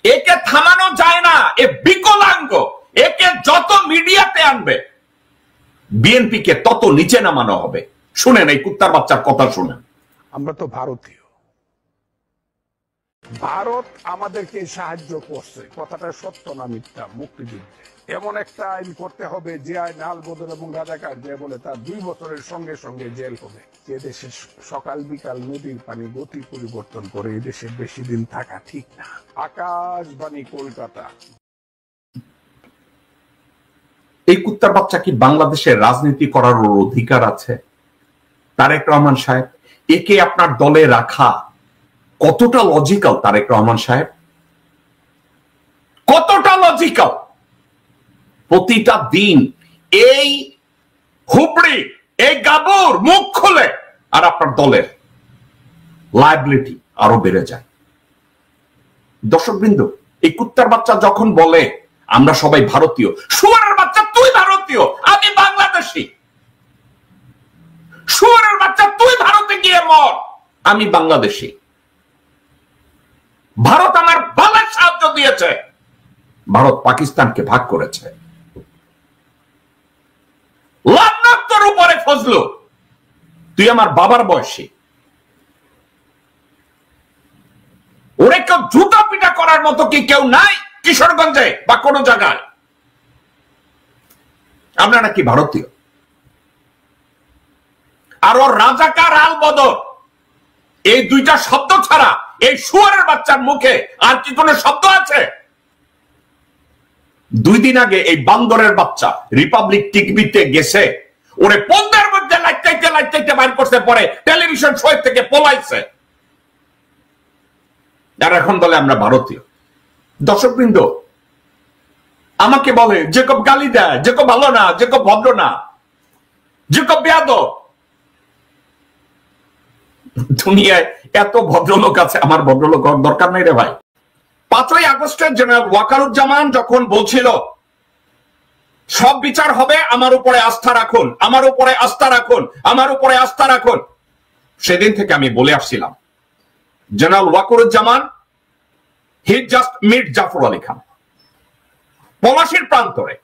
একে থামানো যায় না, এ বিকলাঙ্গ। একে যত মিডিয়াতে আনবে বিএনপি কে তত নিচে নামানো হবে। শুনেন এই কুত্তার বাচ্চার কথা শুনেন। আমরা তো ভারতীয়, ভারত আমাদেরকে সাহায্য করছে, কথাটা সত্য না মিথ্যা? মুক্তিযুদ্ধে এমন একটা আইন করতে হবে যে আইন আল বদর এবং রাজাকার যে বলে তার 2 বছরের সঙ্গে সঙ্গে জেল হবে। যে দেশে সকাল বিকাল নদীর পানি গতি পরিবর্তন করে এই দেশে বেশি দিন থাকা ঠিক না। আকাশবাণী কলকাতা। এই কুত্তার বাচ্চা কি বাংলাদেশের রাজনীতি করার অধিকার আছে? তারেক রহমান সাহেব, একে আপনার দলে রাখা কতটা লজিক্যাল? তারেক রহমান সাহেব, কতটা লজিক্যাল? প্রতিটা দিন এই হুবড়ি, এই গাবুর মুখ খুলে আর আপনার দলের লায়াবিলিটি আরো বেড়ে যায়। দর্শকবৃন্দ, এই কুত্তার বাচ্চা যখন বলে আমরা সবাই ভারতীয়, শুয়োরের বাচ্চা তুই ভারতীয়, আমি বাংলাদেশি। শুয়োরের বাচ্চা তুই ভারতে গিয়ে মর, আমি বাংলাদেশি। ভারত আমার বাবার সাহায্য দিয়েছে, ভারত পাকিস্তানকে ভাগ করেছে। লান্নাত তোর উপরে ফজলু, তুই আমার বাবার বয়সী। ওরে কেউ জুতা পিটা করার মতো কি কেউ নাই কিশোরগঞ্জে বা কোন জায়গায়? আমরা নাকি ভারতীয়? আর ওর রাজাকার আল বদর, এই দুইটা শব্দ ছাড়া এই শুয়োরের বাচ্চার মুখে আর কি কোনো শব্দ আছে? 2 দিন আগে এই বান্দরের বাচ্চা রিপাবলিক টিভিতে গেছে, ওরে পর্দার মধ্যে লাইটাইতে বাইর করতে, পরে টেলিভিশন শো থেকে পলাইছে। আর এখন বলে আমরা ভারতীয়। দর্শকবৃন্দ, আমাকে বলে জেকব গালি দেয়, জেকব ভালো না, জেকব ভদ্র না, জেকব বেয়াদব। দুনিয়ায় এত ভদ্রলোক আছে, আমার ভদ্রলোক দরকার নাই রে ভাই। 5ই আগস্টের জেনারেল ওয়াকারুজ্জামান যখন বলছিল সব বিচার হবে, আমার উপরে আস্থা রাখুন, আমার উপরে আস্থা রাখুন, আমার উপরে আস্থা রাখুন, সেদিন থেকে আমি বলে আসছিলাম general Wakeruzzaman he just meet Jafar Ali Khan. পলাশীর প্রান্তরে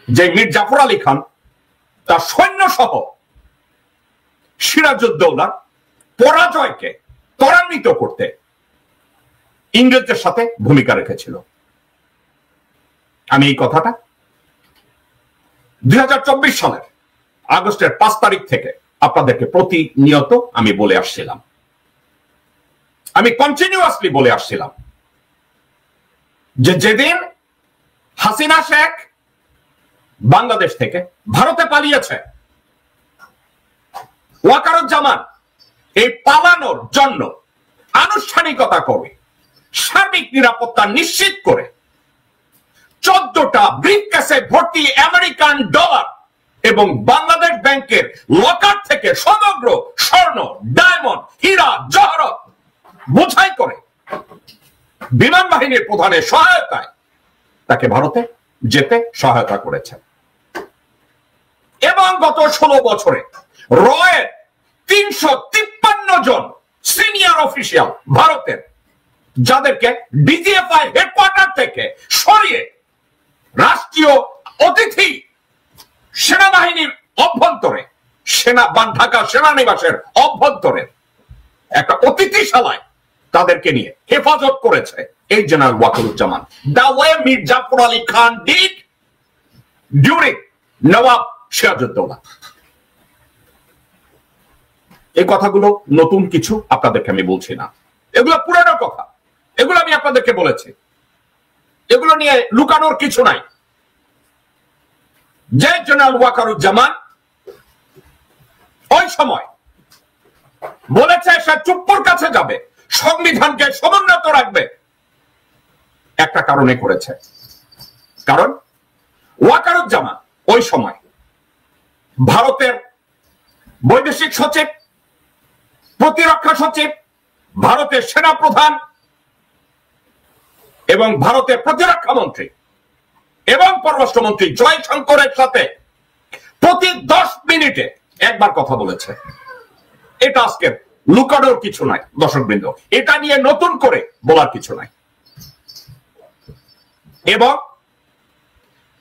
যে মির জাফর আলী খান তার সৈন্য সহ সিরাজউদ্দৌলার পরাজয়কে ত্বরান্বিত করতে ইংরেজদের সাথে ভূমিকা রেখেছিল। আমি এই কথাটা 2024 সালের আগস্টের 5 তারিখ থেকে আপনাদেরকে প্রতিনিয়ত আমি বলে আসছিলাম, আমি কন্টিনিউয়াসলি বলে আসছিলাম যে যেদিন হাসিনা শেখ বাংলাদেশ থেকে ভারতে পালিয়েছে, ওয়াকারুজ্জামান এই পালানোর জন্য আনুষ্ঠানিকতা করে সার্বিক নিরাপত্তা নিশ্চিত করে 14টা ব্রিফকেসে ভর্তি আমেরিকান ডলার এবং বাংলাদেশ ব্যাংকের লকার থেকে সমগ্র স্বর্ণ, ডায়মন্ড, হীরা, জহরত বোঝাই করে বিমান বাহিনীর প্রধানের সহায়তায় তাকে ভারতে যেতে সহায়তা করেছে। এবং গত 16 বছরে রয়ের 353 জন সিনিয়র অফিসিয়াল ভারতের, যাদেরকে ডিজিএফআই হেডকোয়ার্টার থেকে সরিয়ে রাষ্ট্রীয় অতিথি সেনাবাহিনীর অভ্যন্তরে, ঢাকা সেনানিবাসের অভ্যন্তরে একটা অতিথিশালায় তাদেরকে নিয়ে হেফাজত করেছে এই general Wakeruzzaman. The way Mir Jafar Ali Khan did during Nawab Sirajuddaula. এই কথাগুলো নতুন কিছু আপনাদেরকে আমি বলছি না, এগুলো পুরানো কথা, এগুলো আমি আপনাদেরকে বলেছি, এগুলো নিয়ে লুকানোর কিছু নাই। যে জেনারেল ওয়াকারুজ্জামান ওই সময় বলেছে সে চুপ্পুর কাছে যাবে, সংবিধানকে সমুন্নত রাখবে, একটা কারণে করেছে। কারণ ওয়াকারুজ্জামান ওই সময় ভারতের বৈদেশিক সচিব, প্রতিরক্ষা সচিব, ভারতের সেনা প্রধান এবং ভারতের প্রতিরক্ষা মন্ত্রী এবং পররাষ্ট্রমন্ত্রী জয়শঙ্করের সাথে প্রতি 10 মিনিটে একবার কথা বলেছে। এটা আজকের লুকানোর কিছু নাই দর্শকবৃন্দ, এটা নিয়ে নতুন করে বলার কিছু নাই। এবং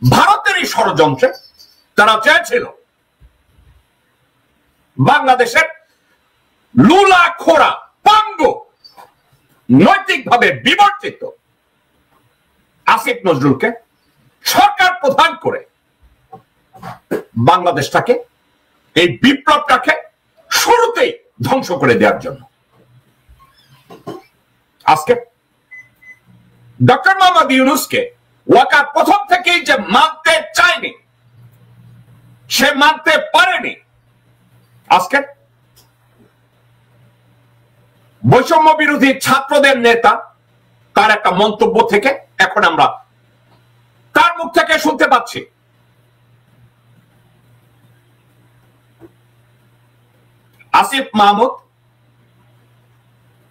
ভারতেরই ষড়যন্ত্রে তারা চেয়েছিল বাংলাদেশের লুলা খোরা পাঙ্গু নৈতিকভাবে বিবর্তিত আসিফ নজরুলকে সরকার প্রধান করে বাংলাদেশটাকে এই বিপ্লবটাকে শুরুতেই ধ্বংস করে দেওয়ার জন্য। আজকে ডক্টর মোহাম্মদ ইউনূসকে ওয়াকার প্রথম থেকেই যে মানতে চায়নি, সে মানতে পারেনি। আজকে বৈষম্য বিরোধী ছাত্রদের নেতা তার একটা মন্তব্য থেকে এখন আমরা তার মুখ থেকে শুনতে পাচ্ছি, আসিফ মাহমুদ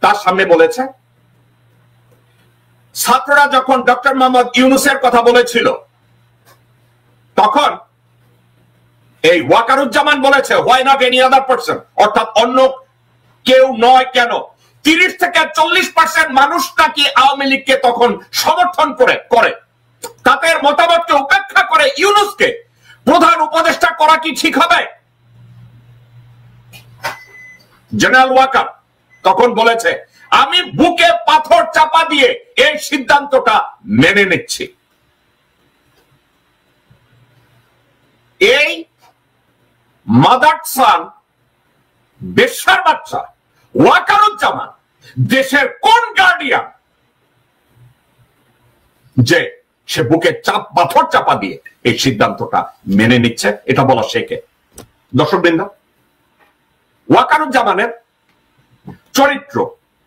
তার সামনে বলেছে ছাত্ররা যখন ডক্টর মোহাম্মদ ইউনূসের কথা বলেছিল তখন এই ওয়াকারুজ্জামান বলেছে why not any other person, অর্থাৎ অন্য কেউ নয় কেন 30 থেকে 40% মানুষ নাকি আওয়ামী লীগকে তখন সমর্থন করে তাদের মতামতকে উপেক্ষা করে ইউনূসকে প্রধান উপদেষ্টা করা কি ঠিক হবে? জেনারেল ওয়াকার তখন বলেছে আমি বুকে পাথর চাপা দিয়ে এই সিদ্ধান্তটা মেনে নিচ্ছি। এই মাদার সান বেশ্যার বাচ্চা ওয়াকারুজ্জামান দেশের কোন গার্ডিয়ান যে সে বুকে পাথর চাপা দিয়ে এই সিদ্ধান্তটা মেনে নিচ্ছে? এটা বলা শেখে। দর্শকবৃন্দ, ওয়াকারুজ্জামানের চরিত্র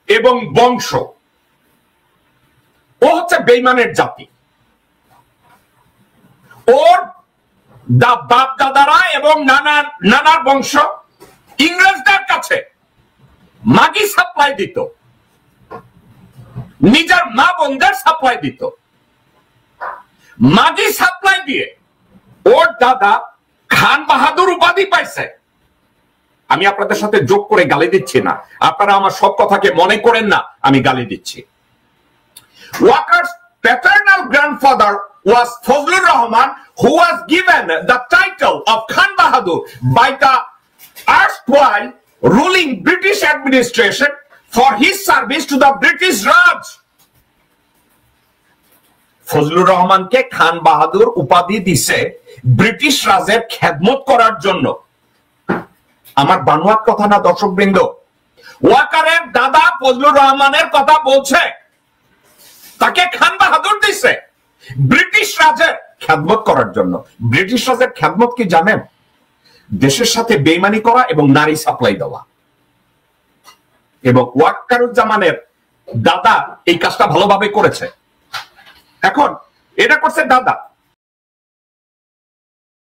এবং বংশ, ও হচ্ছে বেঈমানের জাতি। ওর বাপ দাদারা এবং নানার বংশ ইংরেজদের কাছে মাগি সাপ্লাই দিত, নিজের মা বোনদের সাপ্লাই দিত। মাগি সাপ্লাই দিয়ে ওর দাদা খান বাহাদুর উপাধি পাইছে। আমি আপনাদের সাথে যোগ করে গালি দিচ্ছি না, আপনারা আমার সব কথাকে মনে করেন না আমি গালি দিচ্ছি। Walker's paternal grandfather was Fazlur Rahman, who was given the title of Khan Bahadur by the erstwhile ruling British administration for his service to the British Raj. Fazlur রহমানকে খান বাহাদুর উপাধি দিছে ব্রিটিশ রাজের খেদমত করার জন্য। আমার বানোয়াট কথা না দর্শকবৃন্দ, ওয়াকারের দাদা ফজলুর রহমানের কথা বলছে, তাকে খান বাহাদুর দিছে ব্রিটিশ রাজের খেদমত করার জন্য। ব্রিটিশ রাজের খেদমত কি জানেন? দেশের সাথে বেইমানি করা এবং নারী সাপ্লাই দেওয়া। এবং ওয়াকারুজ্জামানের দাদা এই কাজটা ভালোভাবে করেছে। এখন এটা করছে দাদা,